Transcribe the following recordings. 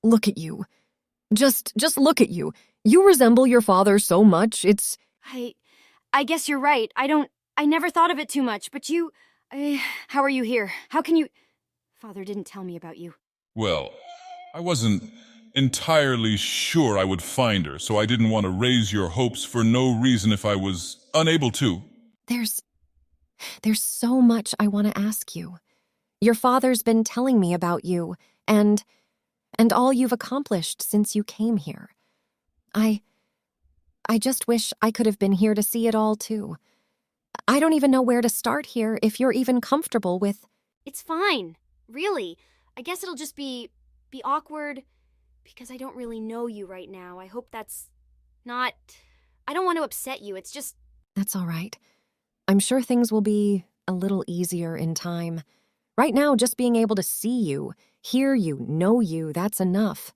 Look at you. Just look at you. You resemble your father so much, it's... I guess you're right. I never thought of it too much, but how are you here? How can you... Father didn't tell me about you. Well, I wasn't entirely sure I would find her, so I didn't want to raise your hopes for no reason if I was unable to. There's so much I want to ask you. Your father's been telling me about you, and all you've accomplished since you came here. I just wish I could have been here to see it all, too. I don't even know where to start here if you're even comfortable with... It's fine. Really. I guess it'll just be awkward because I don't really know you right now. I hope that's not... I don't want to upset you. It's just... That's all right. I'm sure things will be a little easier in time. Right now, just being able to see you, hear you, know you, that's enough.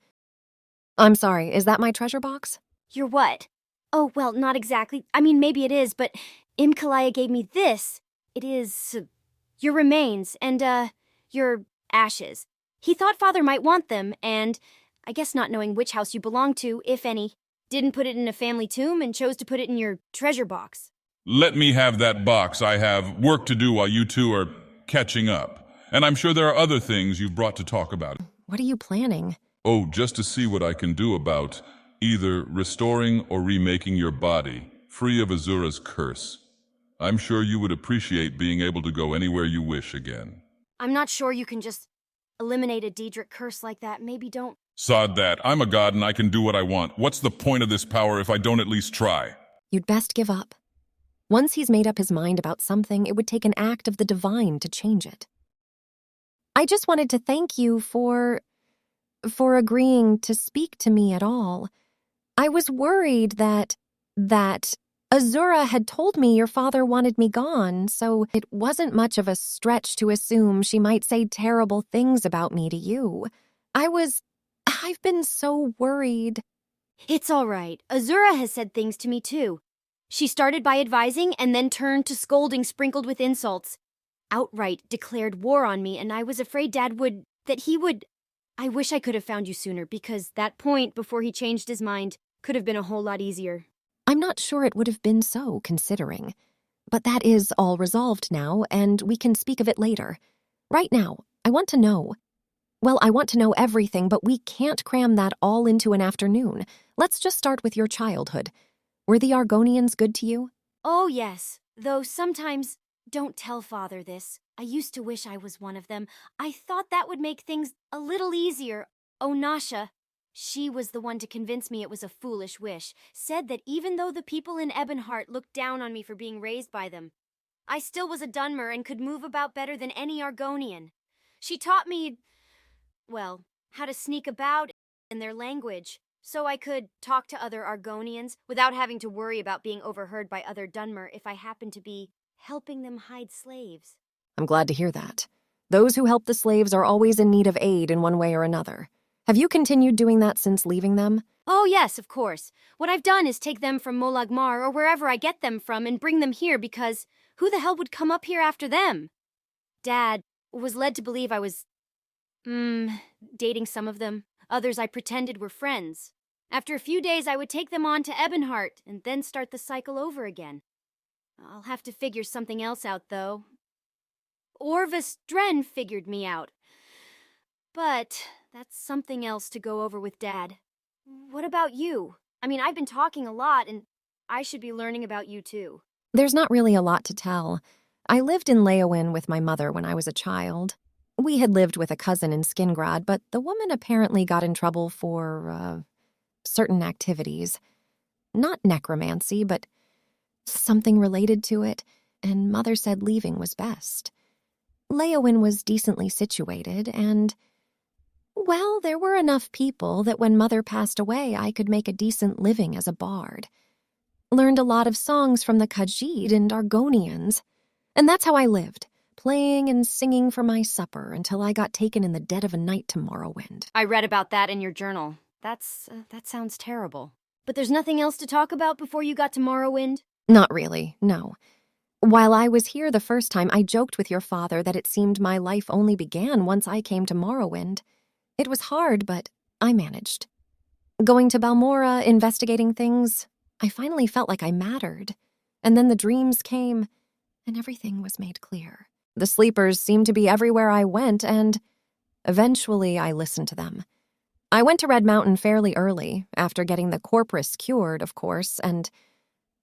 I'm sorry, is that my treasure box? Your what? Oh, well, not exactly. I mean, maybe it is, but Imkalaya gave me this. It is your remains and, your ashes. He thought Father might want them, and I guess not knowing which house you belong to, if any, didn't put it in a family tomb and chose to put it in your treasure box. Let me have that box. I have work to do while you two are catching up. And I'm sure there are other things you've brought to talk about. What are you planning? Oh, just to see what I can do about either restoring or remaking your body, free of Azura's curse. I'm sure you would appreciate being able to go anywhere you wish again. I'm not sure you can just eliminate a Daedric curse like that. Maybe don't. Sod that. I'm a god and I can do what I want. What's the point of this power if I don't at least try? You'd best give up. Once he's made up his mind about something, it would take an act of the divine to change it. I just wanted to thank you for agreeing to speak to me at all. I was worried that Azura had told me your father wanted me gone, so it wasn't much of a stretch to assume she might say terrible things about me to you. I've been so worried. It's all right. Azura has said things to me too. She started by advising and then turned to scolding sprinkled with insults. Outright declared war on me, and I was afraid Dad would... I wish I could have found you sooner, because that point before he changed his mind could have been a whole lot easier. I'm not sure it would have been so, considering. But that is all resolved now, and we can speak of it later. Right now, I want to know. Well, I want to know everything, but we can't cram that all into an afternoon. Let's just start with your childhood. Were the Argonians good to you? Oh, yes. Though sometimes... Don't tell Father this. I used to wish I was one of them. I thought that would make things a little easier. Oh, Nasha, she was the one to convince me it was a foolish wish. Said that even though the people in Ebonheart looked down on me for being raised by them, I still was a Dunmer and could move about better than any Argonian. She taught me, well, how to sneak about in their language, so I could talk to other Argonians without having to worry about being overheard by other Dunmer if I happened to be helping them hide slaves. I'm glad to hear that. Those who help the slaves are always in need of aid in one way or another. Have you continued doing that since leaving them? Oh, yes, of course. What I've done is take them from Molagmar or wherever I get them from and bring them here because who the hell would come up here after them? Dad was led to believe I was, dating some of them. Others I pretended were friends. After a few days, I would take them on to Ebonheart and then start the cycle over again. I'll have to figure something else out, though. Orvis Dren figured me out. But that's something else to go over with Dad. What about you? I mean, I've been talking a lot, and I should be learning about you, too. There's not really a lot to tell. I lived in Leowyn with my mother when I was a child. We had lived with a cousin in Skingrad, but the woman apparently got in trouble for, certain activities. Not necromancy, but something related to it, and Mother said leaving was best. Leowyn was decently situated, and, well, there were enough people that when Mother passed away, I could make a decent living as a bard. Learned a lot of songs from the Khajiit and Argonians, and that's how I lived, playing and singing for my supper until I got taken in the dead of a night to Morrowind. I read about that in your journal. That sounds terrible. But there's nothing else to talk about before you got to Morrowind? Not really, no. While I was here the first time, I joked with your father that it seemed my life only began once I came to Morrowind. It was hard, but I managed. Going to Balmora, investigating things, I finally felt like I mattered. And then the dreams came, and everything was made clear. The sleepers seemed to be everywhere I went, and eventually I listened to them. I went to Red Mountain fairly early, after getting the Corpus cured, of course, and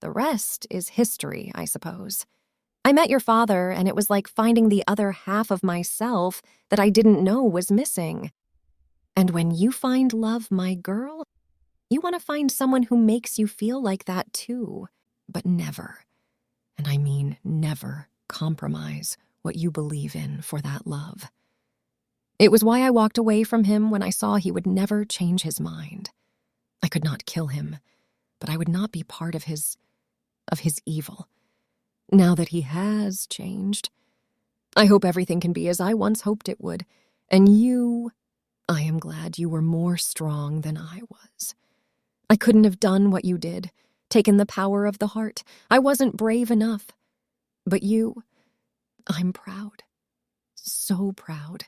the rest is history, I suppose. I met your father, and it was like finding the other half of myself that I didn't know was missing. And when you find love, my girl, you want to find someone who makes you feel like that too. But never, and I mean never, compromise what you believe in for that love. It was why I walked away from him when I saw he would never change his mind. I could not kill him, but I would not be part of his evil. Now that he has changed, I hope everything can be as I once hoped it would. And you, I am glad you were more strong than I was. I couldn't have done what you did, taken the power of the heart. I wasn't brave enough. But you, I'm proud. So proud.